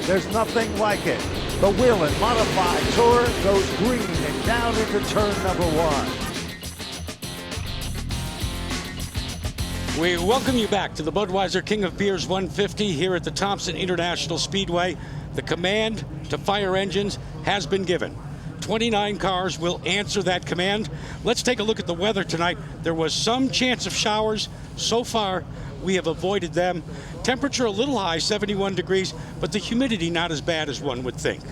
There's nothing like it. The Whelen Modified Tour goes green and down into turn number 1. We welcome you back to the Budweiser King of Beers 150 here at the Thompson International Speedway. The command to fire engines has been given. 29 cars will answer that command. Let's take a look at the weather tonight. There was some chance of showers. So far, we have avoided them. Temperature a little high, 71 degrees, but the humidity not as bad as one would think.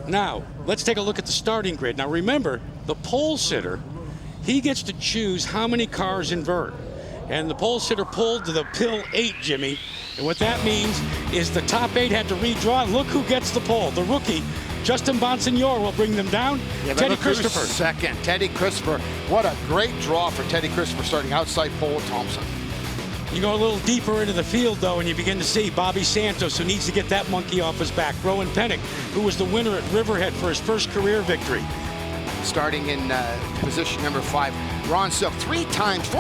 Now, let's take a look at the starting grid. Now remember, the pole sitter, he gets to choose how many cars invert. And the pole sitter pulled to the pill 8, Jimmy. And what that means is the top 8 had to redraw. And look who gets the pole. The rookie, Justin Bonsignor, will bring them down. Yeah, Teddy Christopher. Second, Teddy Christopher. What a great draw for Teddy Christopher, starting outside pole with Thompson. You go a little deeper into the field, though, and you begin to see Bobby Santos, who needs to get that monkey off his back. Rowan Pennick, who was the winner at Riverhead for his first career victory. Starting in position number 5, Ron Silk. 4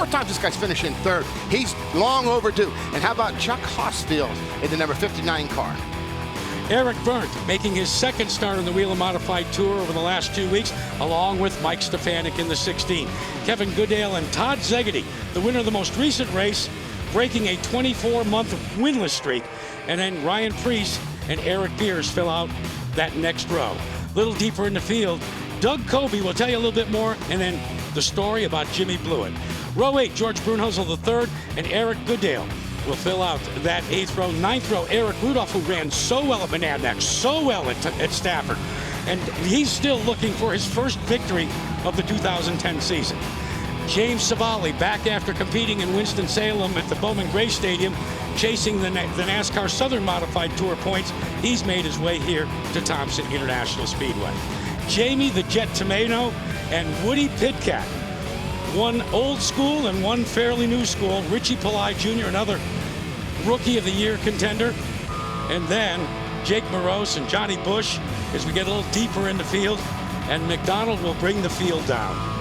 times this guy's finishing third. He's long overdue. And how about Chuck Hosfield in the number 59 car? Eric Berndt making his second start on the Whelen Modified Tour over the last 2 weeks, along with Mike Stefanik in the 16. Kevin Goodale and Todd Zegedy, the winner of the most recent race, breaking a 24-month winless streak. And then Ryan Preece and Eric Beers fill out that next row. A little deeper in the field, Doug Coby will tell you a little bit more, and then the story about Jimmy Blewett. Row 8, George Brunhosel III and Eric Goodale will fill out that 8th row. 9th row, Eric Rudolph, who ran so well at Monadnock, so well at Stafford. And he's still looking for his first victory of the 2010 season. James Savali, back after competing in Winston-Salem at the Bowman Gray Stadium, chasing the NASCAR Southern Modified Tour points. He's made his way here to Thompson International Speedway. Jamie the Jet Tomato and Woody Pidcat, one old school and one fairly new school. Richie Pillai Jr., another Rookie of the Year contender. And then Jake Morose and Johnny Bush as we get a little deeper in the field. And McDonald will bring the field down.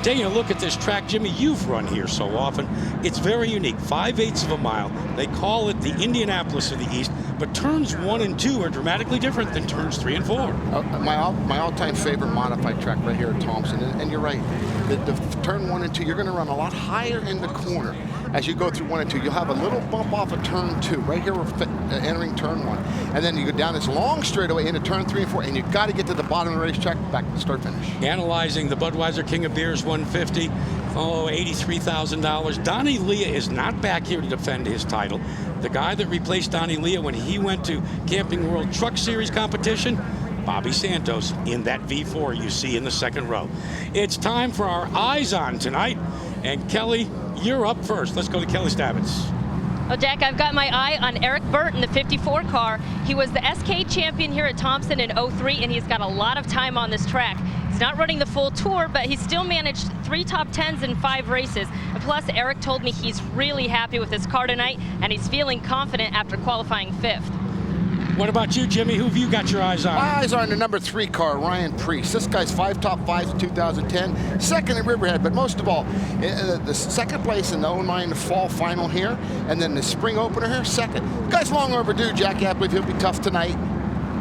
Taking a look at this track, Jimmy, you've run here so often. It's very unique, 5/8 of a mile. They call it the Indianapolis of the East, but turns 1 and 2 are dramatically different than turns 3 and 4. My all-time favorite modified track right here at Thompson, and you're right. The turn 1 and 2, you're going to run a lot higher in the corner as you go through 1 and 2. You'll have a little bump off of turn 2. Right here we're entering turn 1. And then you go down this long straightaway into turn 3 and 4, and you've got to get to the bottom of the racetrack, back to start finish. Analyzing the Budweiser King of Beers 150, $83,000. Donnie Leah is not back here to defend his title. The guy that replaced Donnie Leah when he went to Camping World Truck Series competition, Bobby Santos in that V4 you see in the second row. It's time for our eyes on tonight. And Kelly, you're up first. Let's go to Kelly Stabbins. Well, Jack, I've got my eye on Eric Berndt in the 54 car. He was the SK champion here at Thompson in '03, and he's got a lot of time on this track. He's not running the full tour, but he still managed 3 top 10s in 5 races. And plus, Eric told me he's really happy with his car tonight, and he's feeling confident after qualifying 5th. What about you, Jimmy? Who have you got your eyes on? My eyes are on the number 3 car, Ryan Preece. This guy's 5 top 5s in 2010, second at Riverhead, but most of all, the second place in the 09 fall final here, and then the spring opener here, second. The guy's long overdue, Jack. I believe he'll be tough tonight.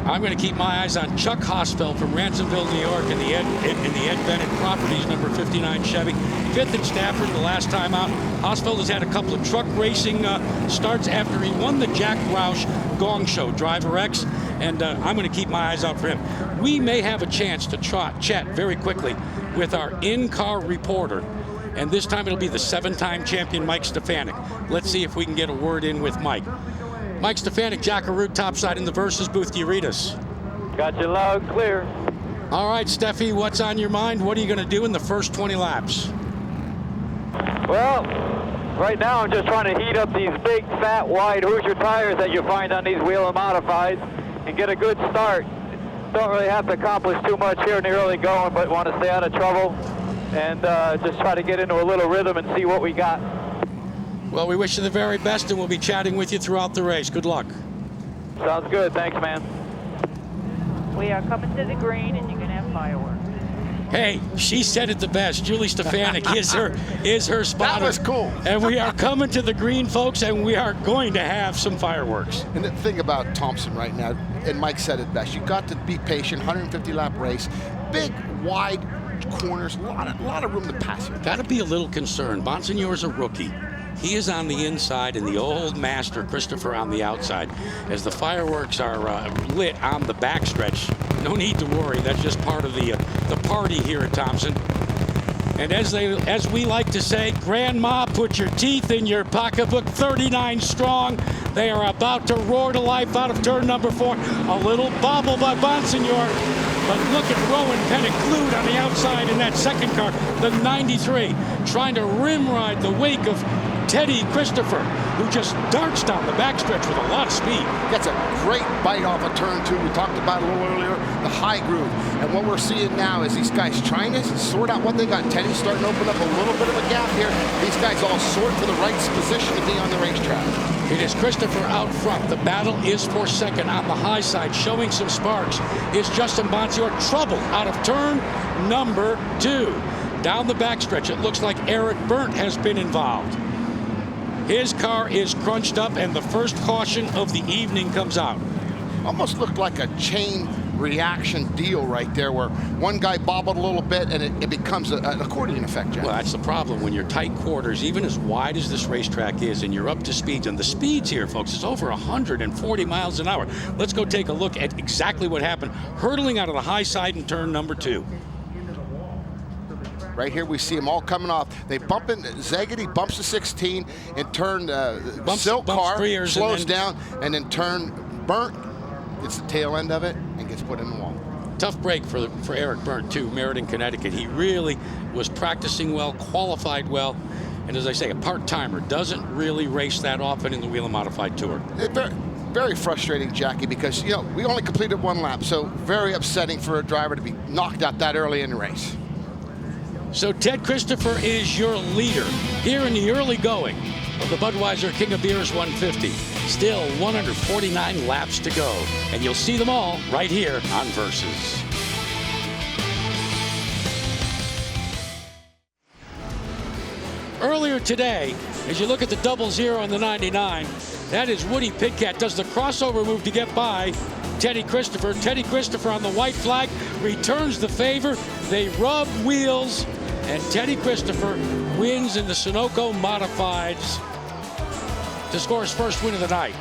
I'm going to keep my eyes on Chuck Hosfeld from Ransomville, New York, in the Ed Bennett Properties number 59 Chevy. 5th at Stafford the last time out. Hosfeld has had a couple of truck racing starts after he won the Jack Roush Gong Show Driver X, and I'm going to keep my eyes out for him. We may have a chance to chat very quickly with our in-car reporter, and this time it'll be the 7-time champion Mike Stefanik. Let's see if we can get a word in with Mike. Mike Stefanik, Jack Arute, topside in the Versus booth. Do you read us? Got you loud and clear. All right, Steffi, what's on your mind? What are you going to do in the first 20 laps? Well, right now I'm just trying to heat up these big, fat, wide Hoosier tires that you find on these Whelen Modifieds and get a good start. Don't really have to accomplish too much here in the early going, but want to stay out of trouble and just try to get into a little rhythm and see what we got. Well, we wish you the very best, and we'll be chatting with you throughout the race. Good luck. Sounds good. Thanks, man. We are coming to the green, and you can have fireworks. Hey, she said it the best. Julie Stefanik is her spotter. That was cool. And we are coming to the green, folks, and we are going to have some fireworks. And the thing about Thompson right now, and Mike said it best, you got to be patient. 150-lap race, big, wide corners, a lot of room to pass here. Got to be a little concerned. Bonsignore's a rookie. He is on the inside and the old master, Christopher, on the outside. As the fireworks are lit on the backstretch, no need to worry. That's just part of the party here at Thompson. And as we like to say, Grandma, put your teeth in your pocketbook. 39 strong. They are about to roar to life out of turn number 4. A little bobble by Bonsignore. But look at Rowan Pennick glued on the outside in that second car, the 93, trying to rim ride the wake of Teddy Christopher, who just darts down the backstretch with a lot of speed. Gets a great bite off of turn 2. We talked about it a little earlier, the high groove. And what we're seeing now is these guys trying to sort out what they got. Teddy's starting to open up a little bit of a gap here. These guys all sort for the right position to be on the racetrack. It is Christopher out front. The battle is for second on the high side, showing some sparks. Is Justin Bonsignore. Trouble out of turn number 2. Down the backstretch, it looks like Eric Berndt has been involved. His car is crunched up, and the first caution of the evening comes out. Almost looked like a chain reaction deal right there, where one guy bobbled a little bit and it becomes an accordion effect, Jack. Well, that's the problem when you're tight quarters, even as wide as this racetrack is, and you're up to speeds. And the speeds here, folks, is over 140 miles an hour. Let's go take a look at exactly what happened, hurtling out of the high side in turn number 2. Right here, we see them all coming off. They bump in. Szegedy bumps the 16 and turn Silk car slows down, and then turn Berndt gets the tail end of it and gets put in the wall. Tough break for Eric Berndt too. Meriden, Connecticut. He really was practicing well, qualified well, and as I say, a part-timer doesn't really race that often in the Whelen Modified Tour. Very frustrating, Jackie, because we only completed 1 lap, so very upsetting for a driver to be knocked out that early in the race. So Ted Christopher is your leader here in the early going of the Budweiser King of Beers 150. Still 149 laps to go, and you'll see them all right here on Versus. Earlier today, as you look at the 00 and the 99, that is Woody Pitcat does the crossover move to get by Teddy Christopher. Teddy Christopher on the white flag returns the favor. They rub wheels, and Teddy Christopher wins in the Sunoco Modifieds to score his first win of the night.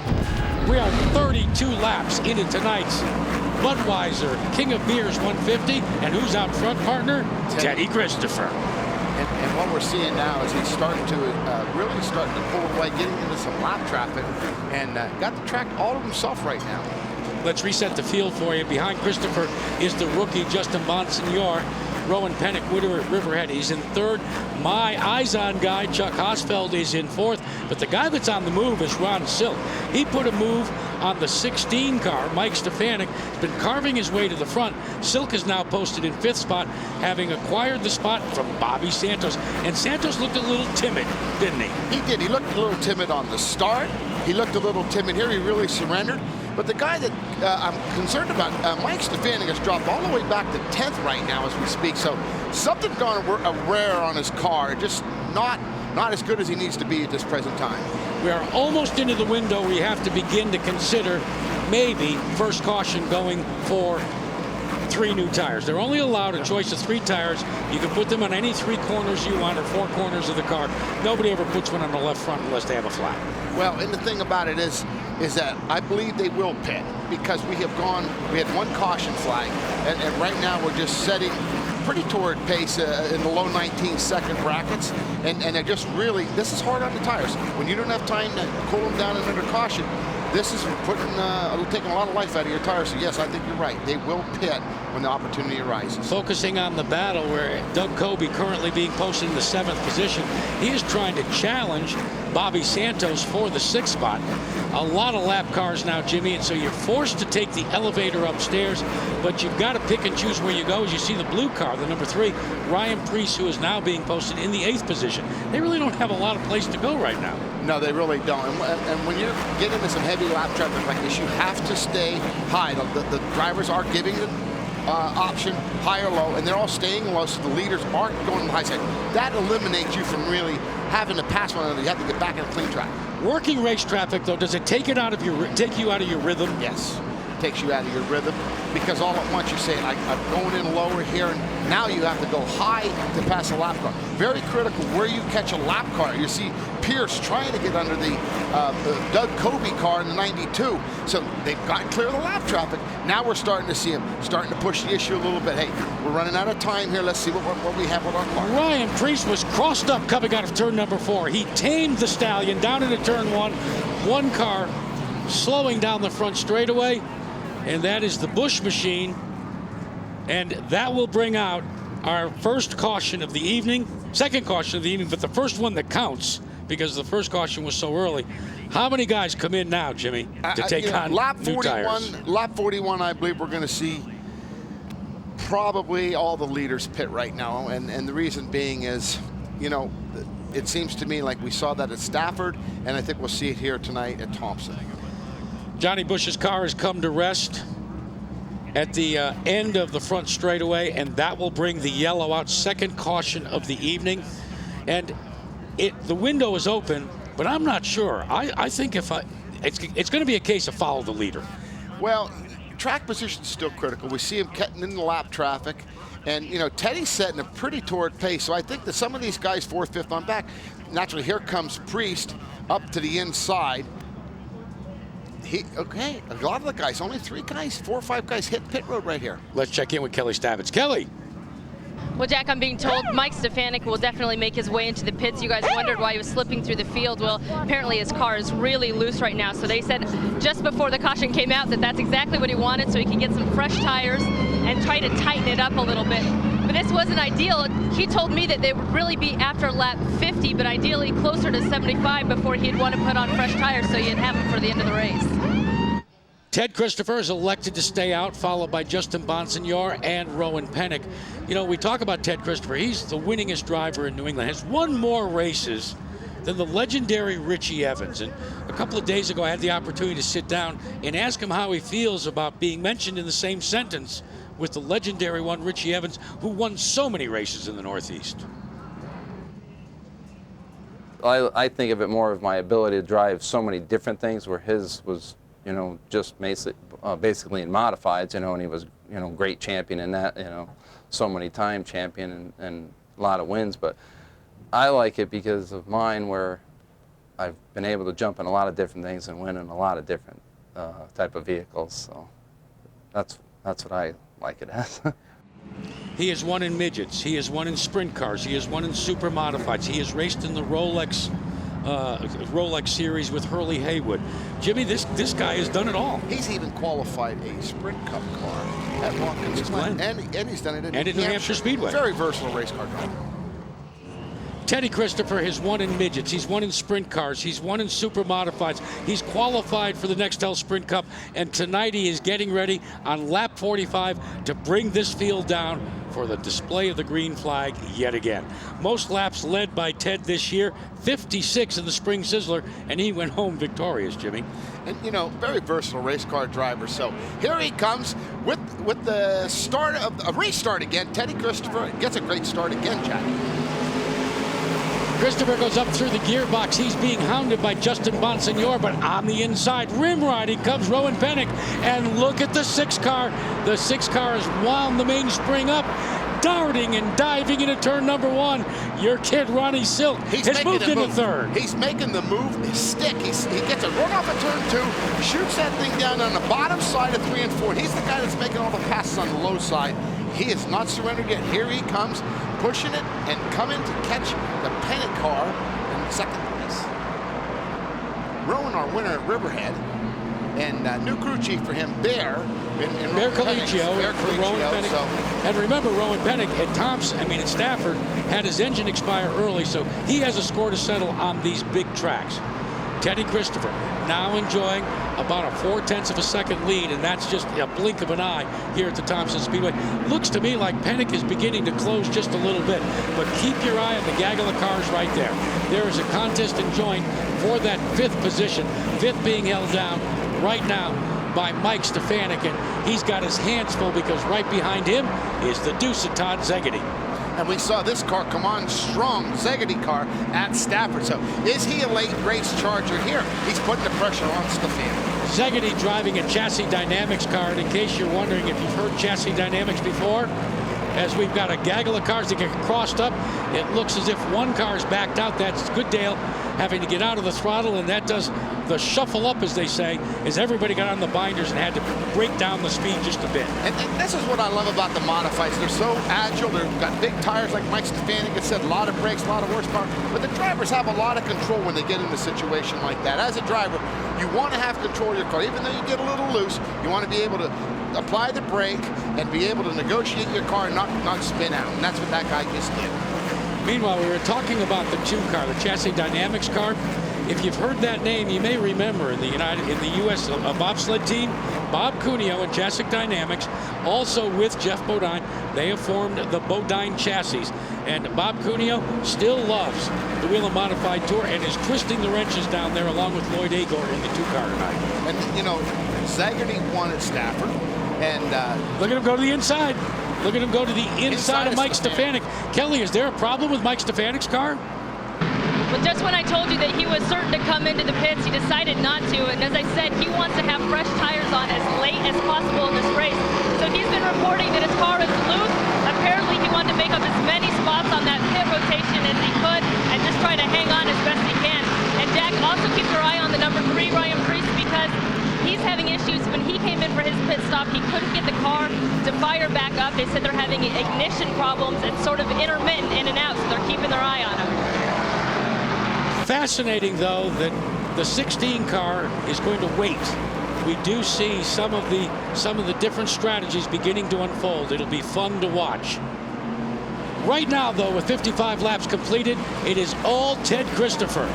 We are 32 laps into tonight's Budweiser King of Beers 150, and who's out front, partner? Teddy Christopher. And what we're seeing now is he's starting to really starting to pull away, getting into some lap traffic, and got the track all to himself right now. Let's reset the field for you. Behind Christopher is the rookie Justin Bonsignore. Rowan Pennick, Whittier at Riverhead, he's in third. My eyes-on guy, Chuck Hosfeld, is in fourth. But the guy that's on the move is Ron Silk. He put a move on the 16 car. Mike Stefanik has been carving his way to the front. Silk is now posted in 5th spot, having acquired the spot from Bobby Santos. And Santos looked a little timid, didn't he? He did. He looked a little timid on the start. He looked a little timid here. He really surrendered. But the guy that I'm concerned about, Mike Stefanik, has dropped all the way back to 10th right now as we speak. So something's gone rare on his car. Just not as good as he needs to be at this present time. We are almost into the window where you have to begin to consider maybe first caution going for 3 new tires. They're only allowed a choice of 3 tires. You can put them on any 3 corners you want or 4 corners of the car. Nobody ever puts one on the left front unless they have a flat. Well, and the thing about it is that I believe they will pit, because we had 1 caution flag, and right now we're just setting pretty torrid pace in the low 19-second brackets, and they're just really, this is hard on the tires. When you don't have time to cool them down and under caution, this is taking a lot of life out of your tires. So yes, I think you're right. They will pit when the opportunity arises. Focusing on the battle where Doug Coby, currently being posted in the 7th position, he is trying to challenge Bobby Santos for the 6th spot. A lot of lap cars now, Jimmy, and so you're forced to take the elevator upstairs, but you've got to pick and choose where you go. As you see the blue car, the number 3, Ryan Preece, who is now being posted in the 8th position. They really don't have a lot of place to go right now. No, they really don't. And when you get into some heavy lap traffic like this, you have to stay high. The drivers are giving option, high or low, and they're all staying low, so the leaders aren't going on the high side. That eliminates you from really having to pass one another. You have to get back in a clean track. Working race traffic, though, does it take you out of your rhythm? Yes, it takes you out of your rhythm, because all at once you say, I'm going in lower here, and now you have to go high to pass a lap car. Very critical where you catch a lap car. You see Pierce trying to get under the Doug Kobe car in the 92. So they've gotten clear of the lap traffic. Now we're starting to see him starting to push the issue a little bit. Hey, we're running out of time here. Let's see what we have with our car. Ryan Preece was crossed up coming out of turn number 4. He tamed the Stallion down into turn 1. One car slowing down the front straightaway, and that is the Busch machine. And that will bring out our first caution of the evening, second caution of the evening, but the first one that counts, because the first caution was so early. How many guys come in now, Jimmy, to take on lap new 41, tires? Lap 41, I believe we're going to see probably all the leaders pit right now. And the reason being is, you know, it seems to me like we saw that at Stafford, and I think we'll see it here tonight at Thompson. Johnny Bush's car has come to rest at the end of the front straightaway, and that will bring the yellow out, second caution of the evening. And the window is open, but I'm not sure. I think it's going to be a case of follow the leader. Well, track position is still critical. We see him cutting in the lap traffic, and you know Teddy's setting a pretty torrid pace. So I think that some of these guys, 4th, 5th on back. Naturally, here comes Priest up to the inside. Okay, a lot of the guys, only 3 guys, 4 or 5 guys hit pit road right here. Let's check in with Kelly Stabbits. Kelly. Well, Jack, I'm being told Mike Stefanik will definitely make his way into the pits. You guys wondered why he was slipping through the field. Well, apparently his car is really loose right now. So they said just before the caution came out that that's exactly what he wanted, so he can get some fresh tires and try to tighten it up a little bit. But this wasn't ideal. He told me that they would really be after lap 50, but ideally closer to 75 before he'd want to put on fresh tires so you'd have them for the end of the race. Ted Christopher is elected to stay out, followed by Justin Bonsignor and Rowan Pennick. You know, we talk about Ted Christopher. He's the winningest driver in New England. Has won more races than the legendary Richie Evans. And a couple of days ago, I had the opportunity to sit down and ask him how he feels about being mentioned in the same sentence with the legendary one, Richie Evans, who won so many races in the Northeast. I think of it more of my ability to drive so many different things, where his was, you know, just basically in modifieds, you know, and he was, you know, great champion in that, you know, so many time champion and a lot of wins. But I like it because of mine, where I've been able to jump in a lot of different things and win in a lot of different type of vehicles. So that's what I like it as. He has won in midgets. He has won in sprint cars. He has won in super modifieds. He has raced in the Rolex series with Hurley Haywood. Jimmy, this guy has done it all. He's even qualified a Sprint Cup car at Watkins Glen, and he's done it in New Hampshire Speedway. Very versatile race car driver. Teddy Christopher has won in midgets. He's won in sprint cars. He's won in super modifieds. He's qualified for the Nextel Sprint Cup, and tonight he is getting ready on lap 45 to bring this field down for the display of the green flag yet again. Most laps led by Ted this year, 56 in the Spring Sizzler, and he went home victorious, Jimmy. And, you know, very versatile race car driver. So here he comes with the start of a restart again. Teddy Christopher gets a great start again, Jack. Christopher goes up through the gearbox. He's being hounded by Justin Bonsignor, but on the inside, rim riding comes Rowan Pennick. And look at the 6 car. The 6 car has wound the mainspring up, darting and diving into turn number 1. Your kid, Ronnie Silk, has moved into third. He's making the move, his stick. He gets a run off of turn 2, shoots that thing down on the bottom side of 3 and 4. He's the guy that's making all the passes on the low side. He has not surrendered yet. Here he comes, pushing it and coming to catch the Pennick car in second place. Rowan, our winner at Riverhead, and new crew chief for him, Bear Collegio for Rowan Pennick. So. And remember, Rowan Pennick at Stafford had his engine expire early, so he has a score to settle on these big tracks. Teddy Christopher now enjoying about a 0.4 of a second lead, and that's just a blink of an eye here at the Thompson Speedway. Looks to me like Pennick is beginning to close just a little bit, but keep your eye on the gaggle of cars right there. There is a contest enjoined for that 5th position, 5th being held down right now by Mike Stefanik, and he's got his hands full because right behind him is the deuce of Todd Szegedy. And we saw this car come on strong, Szegedy car, at Stafford. So is he a late race charger here? He's putting the pressure on Stefanik. Szegedy driving a Chassis Dynamics car, and in case you're wondering if you've heard Chassis Dynamics before, as we've got a gaggle of cars that get crossed up, it looks as if one car is backed out. That's Goodale having to get out of the throttle, and that does the shuffle up, as they say, as everybody got on the binders and had to break down the speed just a bit. And this is what I love about the modifieds. They're so agile. They've got big tires, like Mike Stefanik had said, a lot of brakes, a lot of horsepower. But the drivers have a lot of control when they get in a situation like that. As a driver, you want to have control of your car. Even though you get a little loose, you want to be able to apply the brake and be able to negotiate your car and not spin out. And that's what that guy just did. Meanwhile, we were talking about the two car, the Chassis Dynamics car. If you've heard that name, you may remember in the U.S. bobsled team, Bob Cuneo and Chassis Dynamics, also with Jeff Bodine, they have formed the Bodine Chassis. And Bob Cuneo still loves the Whelen Modified Tour and is twisting the wrenches down there along with Lloyd Agor in the two-car tonight. And, you know, Szegedy won at Stafford. And look at him go to the inside. Look at him go to the inside of Mike Stefanik. Kelly, is there a problem with Mike Stefanik's car? Well, just when I told you that he was certain to come into the pits, he decided not to. And as I said, he wants to have fresh tires on as late as possible in this race. So he's been reporting that his car is loose. Apparently, he wanted to make up as many spots on that pit rotation as he could and just try to hang on as best he can. And Jack, also keep your eye on the number 3, Ryan Preece, because he's having issues. When he came in for his pit stop, he couldn't get the car to fire back up. They said they're having ignition problems. It's sort of intermittent in and out, so they're keeping their eye on him. Fascinating, though, that the 16 car is going to wait. We do see some of the different strategies beginning to unfold. It'll be fun to watch. Right now, though, with 55 laps completed, it is all Ted Christopher.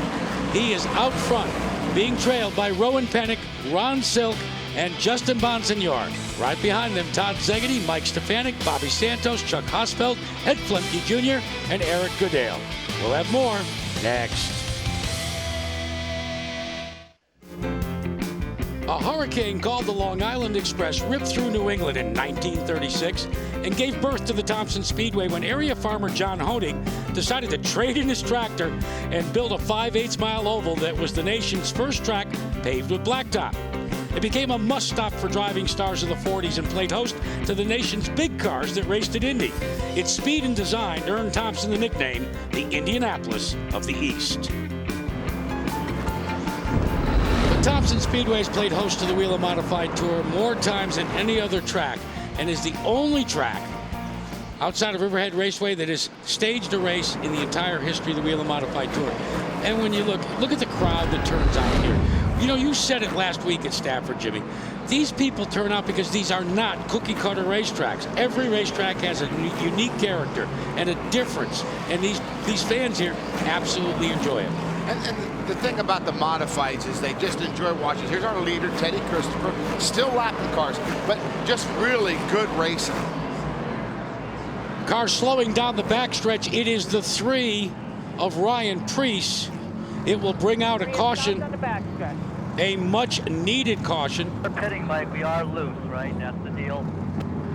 He is out front, being trailed by Rowan Pennick, Ron Silk, and Justin Bonsignor. Right behind them, Todd Szegedy, Mike Stefanik, Bobby Santos, Chuck Hosfeld, Ed Flemke Jr., and Eric Goodale. We'll have more next. A hurricane called the Long Island Express ripped through New England in 1936 and gave birth to the Thompson Speedway when area farmer John Honig decided to trade in his tractor and build a 5/8 mile oval that was the nation's first track paved with blacktop. It became a must-stop for driving stars of the 40s and played host to the nation's big cars that raced at Indy. Its speed and design earned Thompson the nickname the Indianapolis of the East. Thompson Speedway has played host to the Whelen Modified Tour more times than any other track and is the only track outside of Riverhead Raceway that has staged a race in the entire history of the Whelen Modified Tour. And when you look at the crowd that turns out here. You know, you said it last week at Stafford, Jimmy. These people turn out because these are not cookie-cutter racetracks. Every racetrack has a unique character and a difference, and these fans here absolutely enjoy it. And the thing about the modifieds is they just enjoy watching. Here's our leader, Teddy Christopher, still lapping cars, but just really good racing. Car slowing down the backstretch. It is the 3 of Ryan Preece. It will bring out a caution, a much-needed caution. We're pitting, Mike. We are loose, right? That's the deal.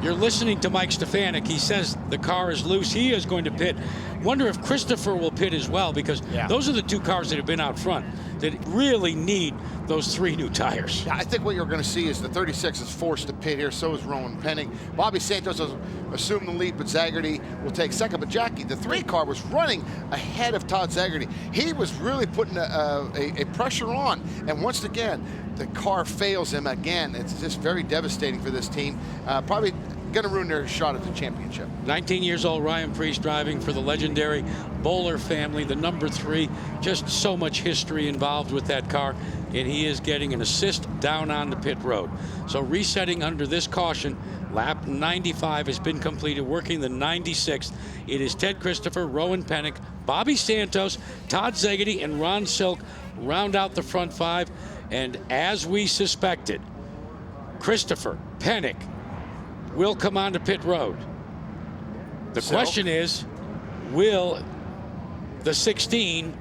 You're listening to Mike Stefanik. He says the car is loose. He is going to pit. Wonder if Christopher will pit as well, because those are the 2 cars that have been out front that really need those 3 new tires. Yeah, I think what you're going to see is the 36 is forced to pit here. So is Rowan Pennick. Bobby Santos will assume the lead, but Szegedy will take second. But Jackie, the 3 car was running ahead of Todd Szegedy. He was really putting a pressure on. And once again, the car fails him again. It's just very devastating for this team. Probably going to ruin their shot at the championship. 19 years old, Ryan Preece driving for the legendary Bowler family, the number 3. Just so much history involved with that car, and he is getting an assist down on the pit road. So resetting under this caution, lap 95 has been completed, working the 96th. It is Ted Christopher, Rowan Pennick, Bobby Santos, Todd Szegedy, and Ron Silk round out the front 5. And as we suspected, Christopher, Pennick, will come onto pit road. The question is, will the 16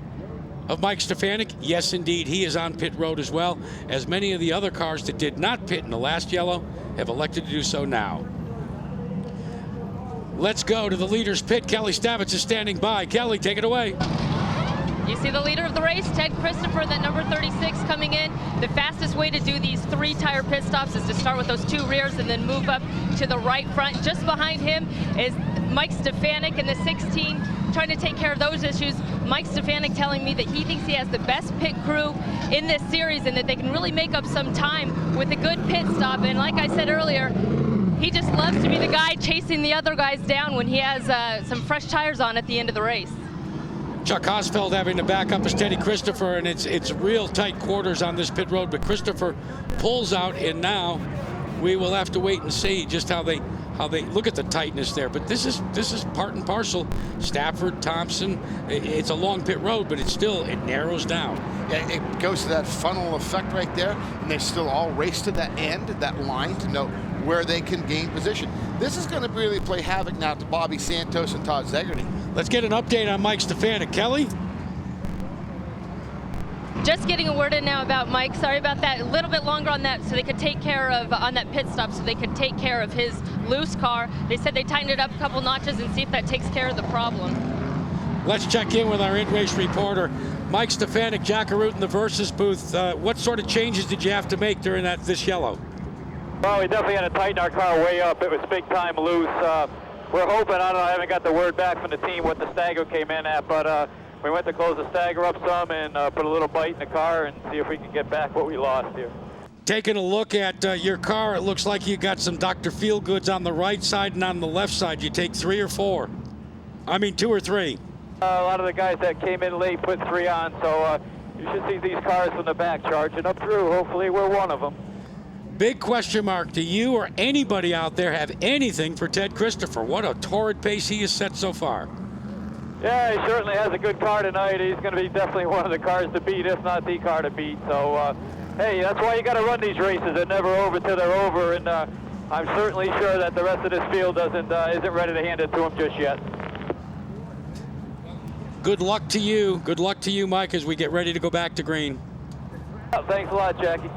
of Mike Stefanik? Yes, indeed. He is on pit road as well, as many of the other cars that did not pit in the last yellow have elected to do so now. Let's go to the leader's pit. Kelly Stavitz is standing by. Kelly, take it away. You see the leader of the race, Ted Christopher, that number 36 coming in. The fastest way to do these 3-tire pit stops is to start with those 2 rears and then move up to the right front. Just behind him is Mike Stefanik in the 16, trying to take care of those issues. Mike Stefanik telling me that he thinks he has the best pit crew in this series and that they can really make up some time with a good pit stop. And like I said earlier, he just loves to be the guy chasing the other guys down when he has some fresh tires on at the end of the race. Chuck Hosfeld having to back up a steady Christopher, and it's real tight quarters on this pit road, but Christopher pulls out, and now we will have to wait and see just how they look at the tightness there. But this is part and parcel. Stafford, Thompson, it's a long pit road, but it narrows down. Yeah, it goes to that funnel effect right there, and they still all race to that end, that line, to know where they can gain position. This is going to really play havoc now to Bobby Santos and Todd Zegerty. Let's get an update on Mike Stefanik. Kelly? Just getting a word in now about Mike. Sorry about that. A little bit longer on that so they could take care of, on that pit stop, so they could take care of his loose car. They said they tightened it up a couple notches and see if that takes care of the problem. Let's check in with our in-race reporter, Mike Stefanik, Jack Arute in the Versus booth. What sort of changes did you have to make during this yellow? Well, we definitely had to tighten our car way up. It was big time loose. We're hoping, I don't know, I haven't got the word back from the team what the stagger came in at, but we went to close the stagger up some and put a little bite in the car and see if we can get back what we lost here. Taking a look at your car, it looks like you got some Dr. Feelgoods on the right side and on the left side. You take 3 or 4? I mean 2 or 3. A lot of the guys that came in late put 3 on, so you should see these cars from the back charging up through. Hopefully we're one of them. Big question mark. Do you or anybody out there have anything for Ted Christopher? What a torrid pace he has set so far. Yeah, he certainly has a good car tonight. He's going to be definitely one of the cars to beat, if not the car to beat. So, hey, that's why you got to run these races. They're never over till they're over, and I'm certainly sure that the rest of this field isn't ready to hand it to him just yet. Good luck to you. Good luck to you, Mike, as we get ready to go back to green. Thanks a lot, Jackie.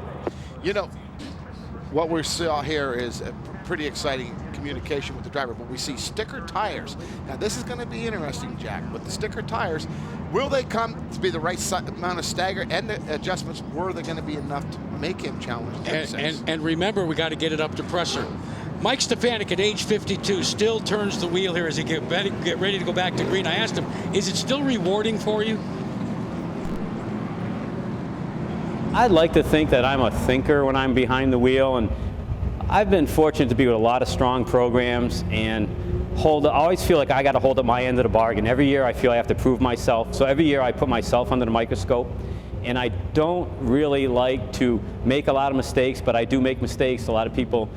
You know, what we saw here is a pretty exciting communication with the driver, but we see sticker tires. Now this is going to be interesting, Jack. With the sticker tires, will they come to be the right amount of stagger, and the adjustments, were they going to be enough to make him challenge? And remember, we got to get it up to pressure. Mike Stefanik at age 52 still turns the wheel here as he get ready to go back to green. I asked him, is it still rewarding for you? I'd like to think that I'm a thinker when I'm behind the wheel, and I've been fortunate to be with a lot of strong programs and always feel like I got to hold up my end of the bargain. Every year I feel I have to prove myself, so every year I put myself under the microscope, and I don't really like to make a lot of mistakes, but I do make mistakes. A lot of people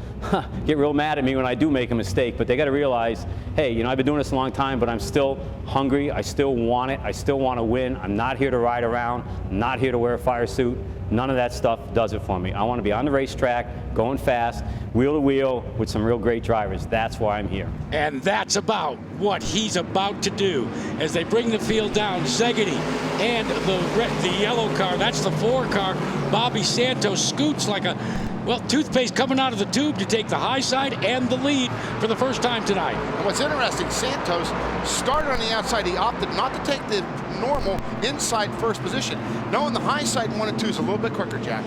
get real mad at me when I do make a mistake, but they got to realize, hey, you know, I've been doing this a long time, but I'm still hungry. I still want it. I still want to win. I'm not here to ride around. I'm not here to wear a fire suit. None of that stuff does it for me. I want to be on the racetrack, going fast, wheel to wheel with some real great drivers. That's why I'm here. And that's about what he's about to do as they bring the field down. Zegerty and the yellow car, that's the 4 car. Bobby Santos scoots like a, well, toothpaste coming out of the tube to take the high side and the lead for the first time tonight. And what's interesting, Santos started on the outside. He opted not to take the normal inside first position, knowing the high side 1 and 2 is a little bit quicker, Jack.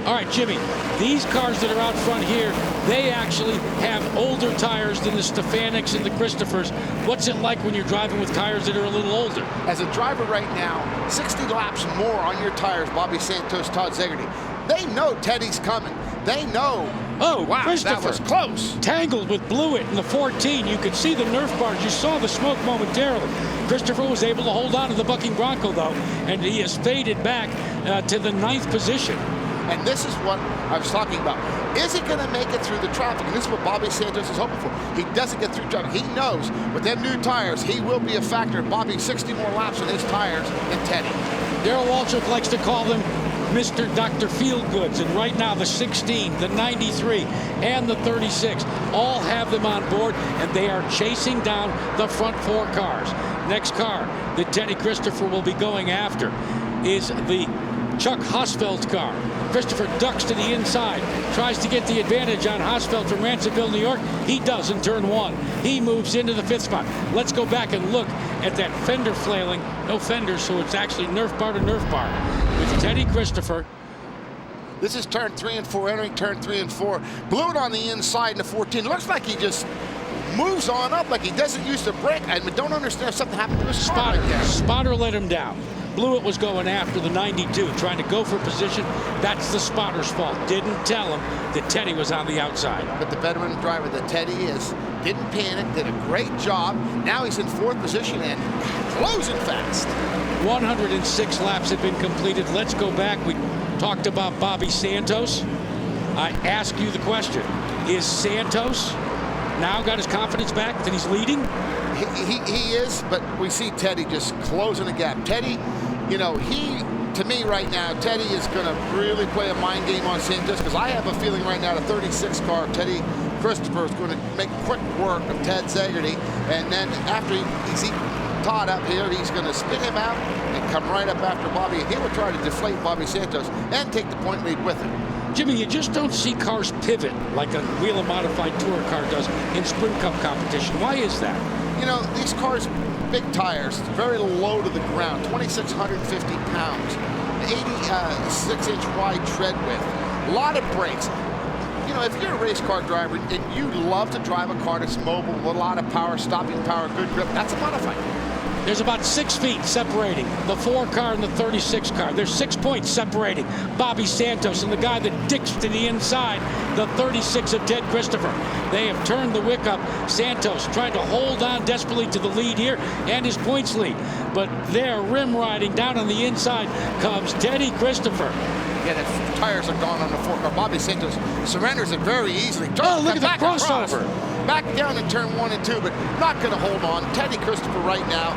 All right, Jimmy, these cars that are out front here, they actually have older tires than the Stefaniks and the Christophers. What's it like when you're driving with tires that are a little older? As a driver right now, 60 laps more on your tires, Bobby Santos, Todd Zegerty. They know Teddy's coming. They know. Oh, wow, Christopher, that was close. Tangled with Blewett in the 14. You could see the Nerf bars. You saw the smoke momentarily. Christopher was able to hold on to the bucking Bronco, though, and he has faded back to the 9th position. And this is what I was talking about. Is he going to make it through the traffic? And this is what Bobby Santos is hoping for. He doesn't get through traffic. He knows with them new tires, he will be a factor. Bobby, 60 more laps on his tires than Teddy. Darrell Waltrip likes to call them Mr. Dr. Feelgoods, and right now the 16, the 93, and the 36 all have them on board, and they are chasing down the front 4 cars. Next car that Teddy Christopher will be going after. is the Chuck Hosfeld car. Christopher ducks to the inside, tries to get the advantage on Hosfeld from Ransomville, New York. He does in turn 1. He moves into the 5th spot. Let's go back and look at that fender flailing. No fenders, so it's actually Nerf bar to Nerf bar with Teddy Christopher. This is turn 3 and 4, entering turn 3 and 4. Blew it on the inside in the 14. Looks like he just moves on up like he doesn't use the brake. I don't understand if something happened to his Spotter. Right there. Spotter let him down. Blewett was going after the 92, trying to go for position. That's the spotter's fault. Didn't tell him that Teddy was on the outside. But the veteran driver, that Teddy is, didn't panic, did a great job. Now he's in 4th position and closing fast. 106 laps have been completed. Let's go back. We talked about Bobby Santos. I ask you the question, is Santos now got his confidence back that he's leading? He is, but we see Teddy just closing the gap. Teddy, you know, to me right now, Teddy is going to really play a mind game on Santos, because I have a feeling right now the 36 car, Teddy Christopher, is going to make quick work of Ted Zagerty, and then after he's Todd up here, he's going to spin him out and come right up after Bobby, and he will try to deflate Bobby Santos and take the point lead with him. Jimmy, you just don't see cars pivot like a Whelen Modified Tour car does in Sprint Cup competition. Why is that? You know, these cars, big tires, very low to the ground, 2,650 pounds, 86-inch wide tread width, a lot of brakes. You know, if you're a race car driver and you love to drive a car that's mobile, with a lot of power, stopping power, good grip, that's a modified. There's about 6 feet separating the 4 car and the 36 car. There's 6 points separating Bobby Santos and the guy that dicks to the inside, the 36 of Ted Christopher. They have turned the wick up. Santos trying to hold on desperately to the lead here and his points lead. But there, rim riding down on the inside comes Teddy Christopher. Yeah, the tires are gone on the 4 car. Bobby Santos surrenders it very easily. Oh, look at the crossover. Back down in turn 1 and 2, but not going to hold on. Teddy Christopher right now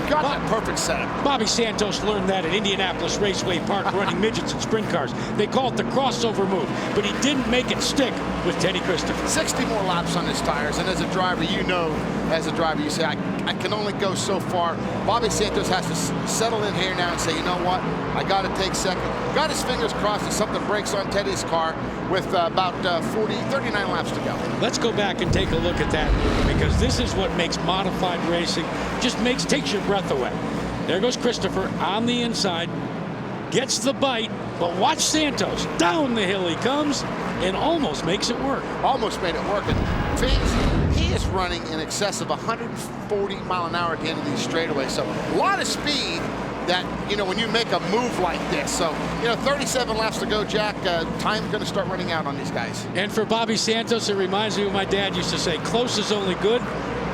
got that perfect setup. Bobby Santos learned that at Indianapolis Raceway Park running midgets and sprint cars. They call it the crossover move, but he didn't make it stick with Teddy Christopher. 60 more laps on his tires, and as a driver, you know, you say, I can only go so far. Bobby Santos has to settle in here now and say, you know what, I got to take second. Got his fingers crossed that something breaks on Teddy's car with about 39 laps to go. Let's go back and take a look at that, because this is what makes modified racing, takes your breath away. There goes Christopher on the inside, gets the bite, but watch Santos. Down the hill he comes and almost makes it work. Almost made it work. And fans, he is running in excess of 140 mile an hour at the end of these straightaways. So a lot of speed that, you know, when you make a move like this. So, you know, 37 laps to go, Jack. Time's going to start running out on these guys. And for Bobby Santos, it reminds me of what my dad used to say, close is only good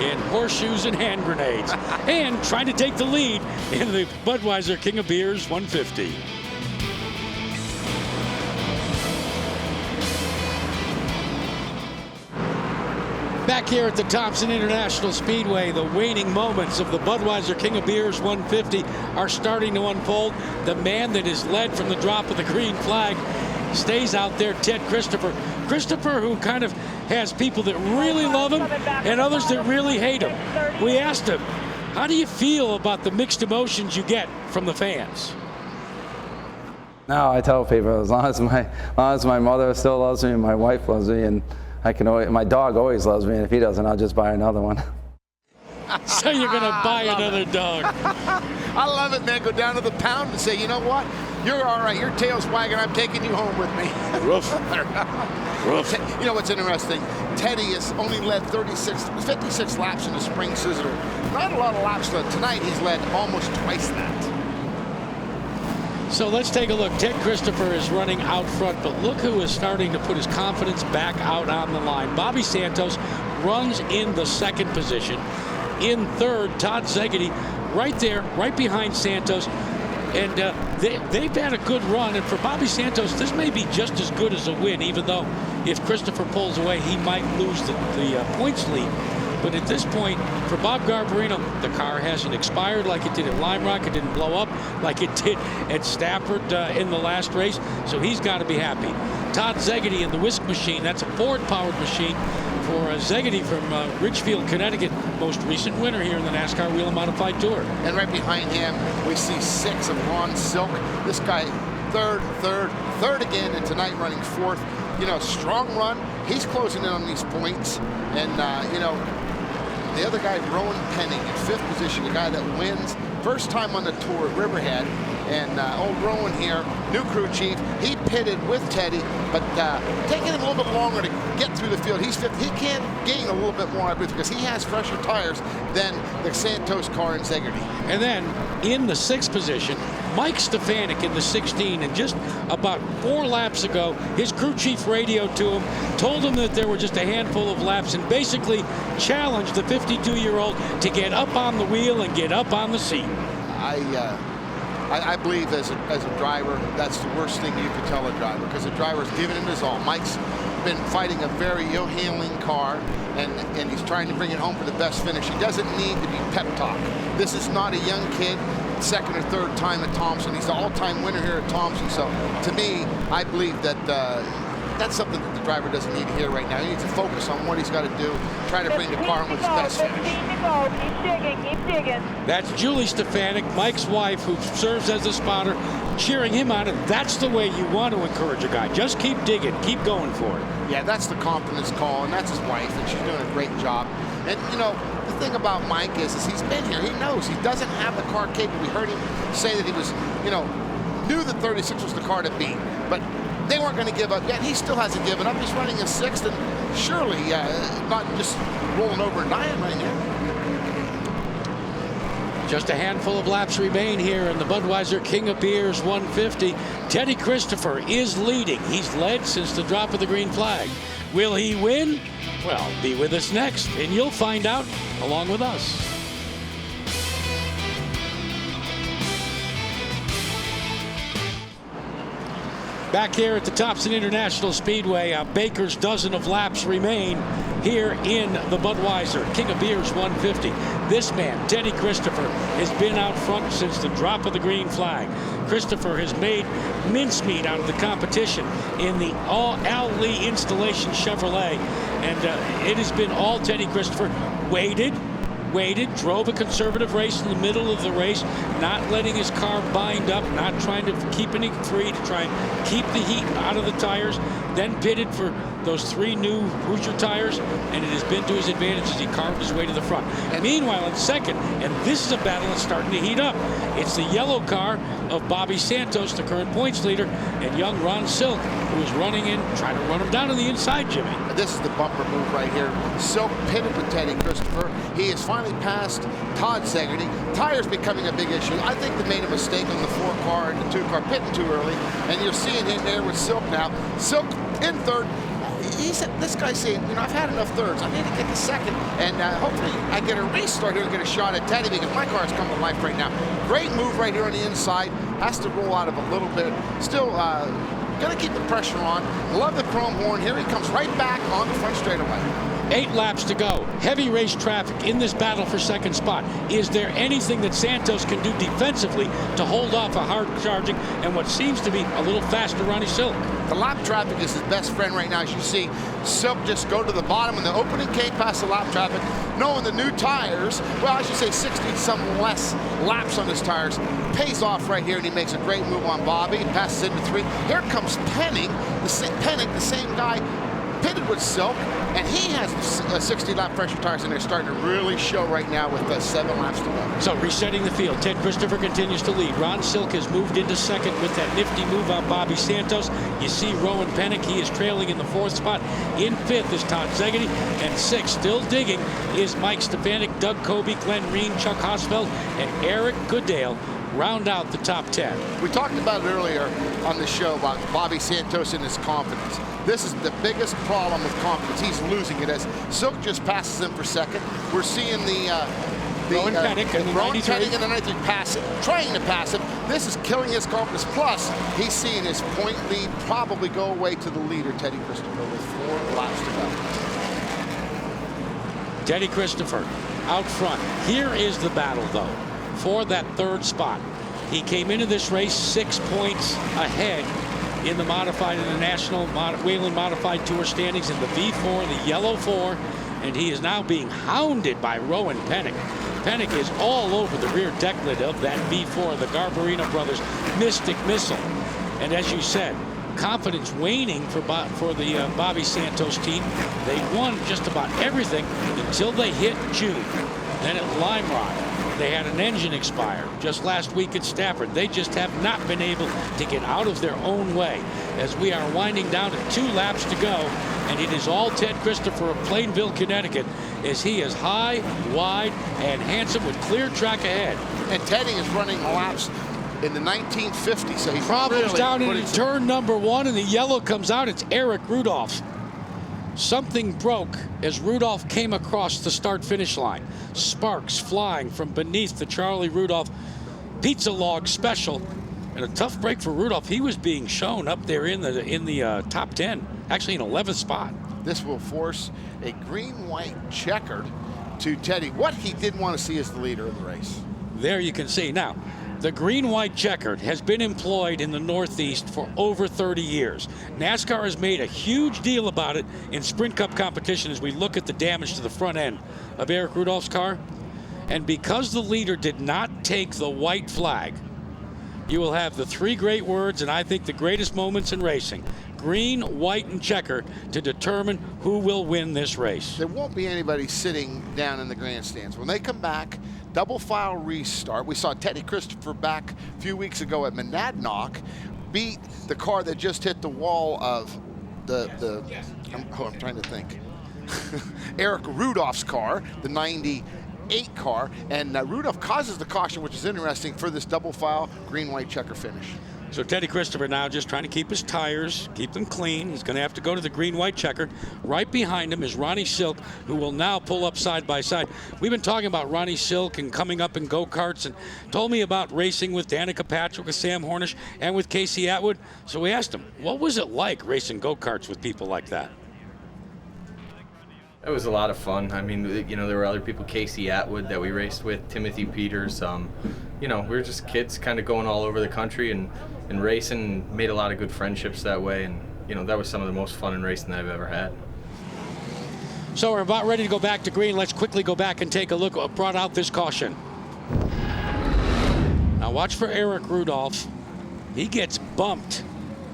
in horseshoes and hand grenades. And trying to take the lead in the Budweiser King of Beers 150. Back here at the Thompson International Speedway, the waning moments of the Budweiser King of Beers 150 are starting to unfold. The man that is led from the drop of the green flag stays out there, Ted Christopher. Christopher, who kind of has people that really love him and others that really hate him. We asked him, how do you feel about the mixed emotions you get from the fans? No, I tell people, as long as my mother still loves me and my wife loves me, and my dog always loves me, and if he doesn't, I'll just buy another one. So you're going to buy another dog. I love it, man. Go down to the pound and say, you know what? You're all right. Your tail's wagging. I'm taking you home with me. Roof. Roof. You know what's interesting? Teddy has only led 56 laps in the spring scissor. Not a lot of laps led. Tonight he's led almost twice that. So let's take a look. Ted Christopher is running out front, but look who is starting to put his confidence back out on the line. Bobby Santos runs in the second position. In third, Todd Zagerty right there, right behind Santos. And they've had a good run. And for Bobby Santos, this may be just as good as a win, even though if Christopher pulls away, he might lose the points lead. But at this point, for Bob Garbarino, the car hasn't expired like it did at Lime Rock. It didn't blow up like it did at Stafford in the last race. So he's got to be happy. Todd Zagerty in the Whisk machine. That's a Ford-powered machine for Szegedy from Ridgefield, Connecticut, most recent winner here in the NASCAR Whelen Modified Tour. And right behind him, we see 6 of Ron Silk. This guy, third again, and tonight running 4th. You know, strong run. He's closing in on these points. And, you know, the other guy, Rowan Penning, in 5th position, the guy that wins. First time on the tour at Riverhead. And old Rowan here, new crew chief, he pitted with Teddy, but taking him a little bit longer to get through the field. He's 5th. He can gain a little bit more, I believe, because he has fresher tires than the Santos car in Szegedy. And then in the 6th position, Mike Stefanik in the 16, and just about 4 laps ago, his crew chief radioed to him, told him that there were just a handful of laps, and basically challenged the 52-year-old to get up on the wheel and get up on the seat. I believe as a driver, that's the worst thing you could tell a driver, because the driver's giving him his all. Mike's been fighting a very ill-handling car, and he's trying to bring it home for the best finish. He doesn't need to be pep talk. This is not a young kid, 2nd or 3rd time at Thompson. He's the all-time winner here at Thompson. So to me, I believe that that's something that the driver doesn't need to hear right now. He needs to focus on what he's got to do, try to bring the car home with his best finish. Keep digging. That's Julie Stefanik, Mike's wife, who serves as a spotter, cheering him on, and that's the way you want to encourage a guy. Just keep digging, keep going for it. Yeah, that's the confidence call, and that's his wife, and she's doing a great job. And, you know, the thing about Mike is he's been here. He knows he doesn't have the car capable. We heard him say that he was, you know, knew that 36 was the car to beat, but they weren't going to give up yet. He still hasn't given up. He's running in 6th, and surely not just rolling over and dying right now. Just a handful of laps remain here in the Budweiser King of Beers 150. Teddy Christopher is leading. He's led since the drop of the green flag. Will he win? Well, be with us next, and you'll find out along with us. Back here at the Thompson International Speedway, a baker's dozen of laps remain here in the Budweiser King of Beers 150. This man, Teddy Christopher, has been out front since the drop of the green flag. Christopher has made mincemeat out of the competition in the Al Lee Installation Chevrolet, and it has been all Teddy Christopher. Waited, drove a conservative race in the middle of the race, not letting his car bind up, not trying to keep any free, to try and keep the heat out of the tires, then pitted for those 3 new Hoosier tires, and it has been to his advantage as he carved his way to the front. And meanwhile, in 2nd, and this is a battle that's starting to heat up, it's the yellow car of Bobby Santos, the current points leader, and young Ron Silk, who is running in, trying to run him down on the inside, Jimmy. This is the bumper move right here. Silk pitted with Teddy Christopher. He has finally passed Todd Szegedy. Tires becoming a big issue. I think they made a mistake on the 4 car and the 2 car, pitting too early, and you're seeing him there with Silk now. Silk in 3rd. He said, this guy's saying, you know, I've had enough 3rds. I need to get the 2nd, and hopefully I get a race start here and get a shot at Teddy, because my car's come to life right now. Great move right here on the inside. Has to roll out of a little bit. Still going to keep the pressure on. Love the chrome horn. Here he comes right back on the front straightaway. 8 laps to go. Heavy race traffic in this battle for 2nd spot. Is there anything that Santos can do defensively to hold off a hard charging and what seems to be a little faster Ronnie Silk? The lap traffic is his best friend right now, as you see. Silk just go to the bottom in the opening K past the lap traffic. Knowing the new tires, well, I should say 60-some less laps on his tires, pays off right here, and he makes a great move on Bobby. He passes into 3. Here comes Penning, the same guy, pitted with Silk, and he has 60-lap pressure tires, and they're starting to really show right now with 7 laps to go. So resetting the field, Ted Christopher continues to lead. Ron Silk has moved into 2nd with that nifty move on Bobby Santos. You see Rowan Penning, he is trailing in the 4th spot. In 5th is Todd Szegedy, and 6th, still digging, is Mike Stefanik, Doug Kobe, Glenn Reen, Chuck Hosfeld, and Eric Goodale round out the top 10. We talked about it earlier on the show about Bobby Santos and his confidence. This is the biggest problem with confidence. He's losing it as Silk just passes him for 2nd. We're seeing Rowan Penning in the 93 trying to pass him. This is killing his confidence. Plus, he's seeing his point lead probably go away to the leader, Teddy Christopher, with 4 laps to go. Teddy Christopher out front. Here is the battle, though, for that 3rd spot. He came into this race 6 points ahead in the National Whelen Modified Tour standings in the V4, the yellow 4, and he is now being hounded by Rowan Pennick. Pennick is all over the rear deck lid of that V4, the Garbarino brothers' Mystic Missile. And as you said, confidence waning for the Bobby Santos team. They won just about everything until they hit June. Then at Lime Rock, they had an engine expire. Just last week at Stafford, they just have not been able to get out of their own way. As we are winding down to 2 laps to go, and it is all Ted Christopher of Plainville, Connecticut, as he is high, wide, and handsome with clear track ahead. And Teddy is running laps in the 1950s, so he's Problems really down into turn number 1, and the yellow comes out. It's Eric Rudolph. Something broke as Rudolph came across the start-finish line. Sparks flying from beneath the Charlie Rudolph pizza log special, and a tough break for Rudolph. He was being shown up there in the top 10, actually in 11th spot. This will force a green-white checkered to Teddy. What he did want to see as the leader of the race. There you can see. Now, the green-white checkered has been employed in the Northeast for over 30 years. NASCAR has made a huge deal about it in Sprint Cup competition as we look at the damage to the front end of Eric Rudolph's car. And because the leader did not take the white flag, you will have the 3 great words, and I think the greatest moments in racing: green, white, and checker, to determine who will win this race. There won't be anybody sitting down in the grandstands. When they come back, double file restart. We saw Teddy Christopher back a few weeks ago at Monadnock beat the car that just hit the wall of I'm trying to think. Eric Rudolph's car, the 98 car, and Rudolph causes the caution, which is interesting for this double file green-white checker finish. So Teddy Christopher now just trying to keep his tires, keep them clean. He's going to have to go to the green-white checker. Right behind him is Ronnie Silk, who will now pull up side by side. We've been talking about Ronnie Silk and coming up in go-karts, and told me about racing with Danica Patrick, with Sam Hornish, and with Casey Atwood. So we asked him, what was it like racing go-karts with people like that? It was a lot of fun. I mean, you know, there were other people, Casey Atwood, that we raced with, Timothy Peters. You know, we were just kids kind of going all over the country and racing, and made a lot of good friendships that way. And, you know, that was some of the most fun in racing that I've ever had. So we're about ready to go back to green. Let's quickly go back and take a look at what brought out this caution. Now watch for Eric Rudolph. He gets bumped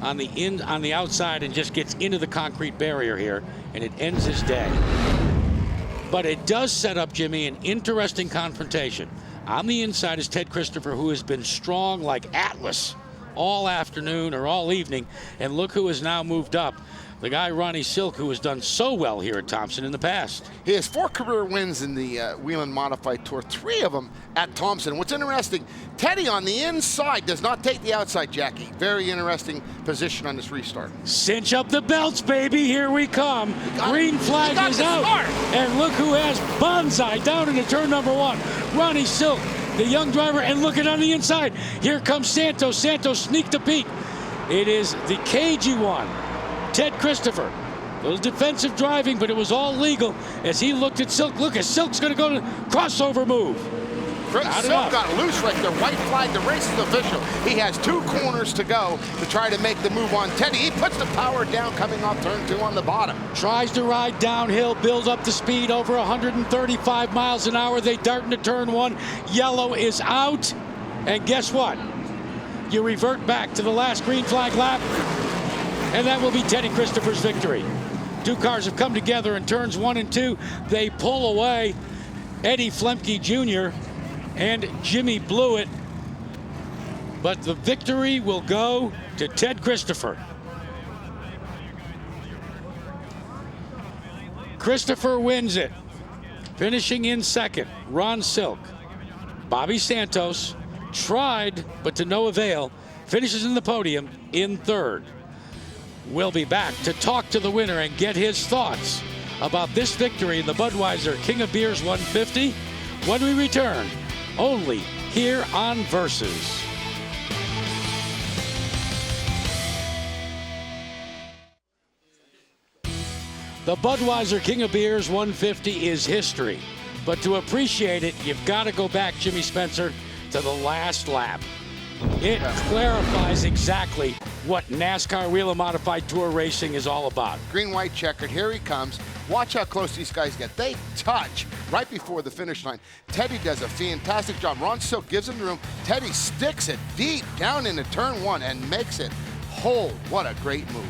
on the outside and just gets into the concrete barrier here, and it ends his day. But it does set up, Jimmy, an interesting confrontation. On the inside is Ted Christopher, who has been strong like Atlas all afternoon or all evening, and look who has now moved up. The guy Ronnie Silk, who has done so well here at Thompson in the past. He has 4 career wins in the Whelen Modified Tour, 3 of them at Thompson. What's interesting, Teddy on the inside does not take the outside, Jackie. Very interesting position on this restart. Cinch up the belts, baby. Here we come. Green flag is out. And look who has bonsai down into turn number 1. Ronnie Silk, the young driver, and look at on the inside. Here comes Santos. Santos sneaked a peek. It is the cagey one, Ted Christopher. A little defensive driving, but it was all legal as he looked at Silk. Look, as Silk's going to go to crossover move. Silk got loose right there. White flag. The race is official. He has 2 corners to go to try to make the move on Teddy. He puts the power down coming off turn 2 on the bottom. Tries to ride downhill, build up the speed over 135 miles an hour. They dart into turn 1. Yellow is out. And guess what? You revert back to the last green flag lap. And that will be Teddy Christopher's victory. 2 cars have come together in turns 1 and 2. They pull away Eddie Flemke Jr. and Jimmy Blewett. But the victory will go to Ted Christopher. Christopher wins it, finishing in second. Ron Silk. Bobby Santos tried, but to no avail, finishes in the podium in third. We'll be back to talk to the winner and get his thoughts about this victory in the Budweiser King of Beers 150 when we return, only here on Versus. The Budweiser King of Beers 150 is history, but to appreciate it, you've got to go back, Jimmy Spencer, to the last lap. It clarifies exactly what NASCAR Whelen Modified Tour racing is all about. Green, white, checkered. Here he comes. Watch how close these guys get. They touch right before the finish line. Teddy does a fantastic job. Ron Silk gives him the room. Teddy sticks it deep down into turn 1 and makes it hold. What a great move.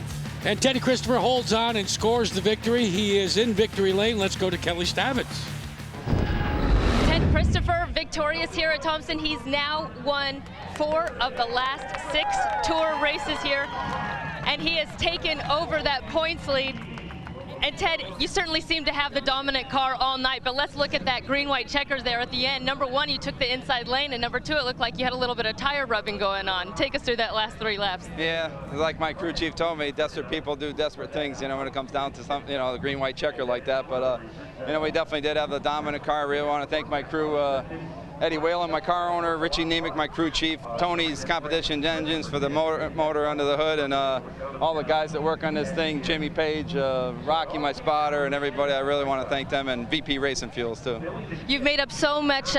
And Teddy Christopher holds on and scores the victory. He is in victory lane. Let's go to Kelly Stavitz. Ted Christopher victorious here at Thompson. He's now won 4 of the last 6 tour races here, and he has taken over that points lead. And Ted, you certainly seem to have the dominant car all night, but let's look at that green-white checkers there at the end. Number 1, you took the inside lane, and number 2, it looked like you had a little bit of tire rubbing going on. Take us through that last 3 laps. Yeah, like my crew chief told me, desperate people do desperate things, you know, when it comes down to some, you know, the green-white checker like that. But, you know, we definitely did have the dominant car. I really want to thank my crew, Eddie Whelen, my car owner, Richie Nemec, my crew chief, Tony's Competition Engines for the motor under the hood, and all the guys that work on this thing, Jimmy Page, Rocky, my spotter, and everybody. I really want to thank them, and VP Racing Fuels, too. You've made up so much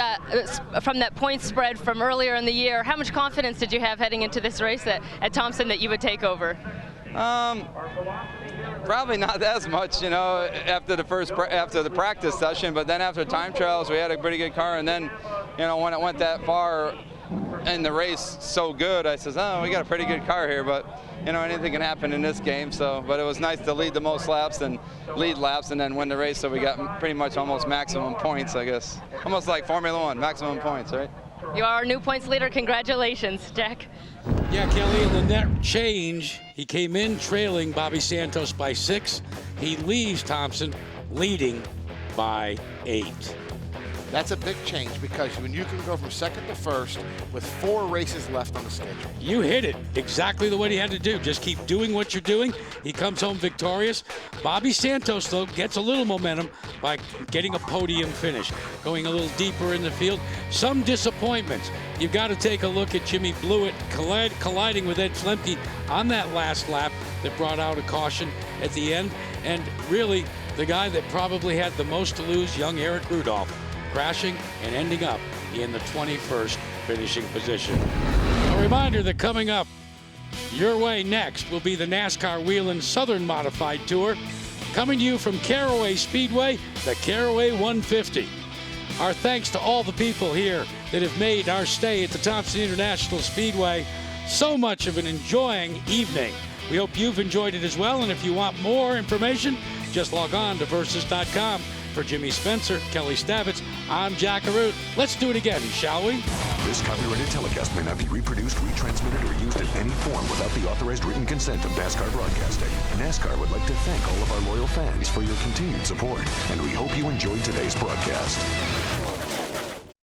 from that point spread from earlier in the year. How much confidence did you have heading into this race at Thompson that you would take over? Probably not as much, you know, after the practice session, but then after time trials, we had a pretty good car, and then, you know, when it went that far in the race so good, I says, oh, we got a pretty good car here, but, you know, anything can happen in this game. So, but it was nice to lead the most laps and lead laps and then win the race, so we got pretty much almost maximum points, I guess. Almost like Formula One, maximum points, right? You are our new points leader. Congratulations, Jack. Yeah, Kelly, in the net change, he came in trailing Bobby Santos by 6. He leaves Thompson leading by 8. That's a big change, because when you can go from second to first with 4 races left on the schedule. You hit it exactly the way he had to do. Just keep doing what you're doing. He comes home victorious. Bobby Santos, though, gets a little momentum by getting a podium finish, going a little deeper in the field. Some disappointments. You've got to take a look at Jimmy Blewett colliding with Ed Flemke on that last lap that brought out a caution at the end. And really, the guy that probably had the most to lose, young Eric Rudolph, crashing and ending up in the 21st finishing position. A reminder that coming up your way next will be the NASCAR Whelen Southern Modified Tour, coming to you from Caraway Speedway, the Caraway 150. Our thanks to all the people here that have made our stay at the Thompson International Speedway so much of an enjoying evening. We hope you've enjoyed it as well, and if you want more information, just log on to Versus.com. For Jimmy Spencer, Kelly Stavitz, I'm Jack Arute. Let's do it again, shall we? This copyrighted telecast may not be reproduced, retransmitted, or used in any form without the authorized written consent of NASCAR Broadcasting. NASCAR would like to thank all of our loyal fans for your continued support, and we hope you enjoyed today's broadcast.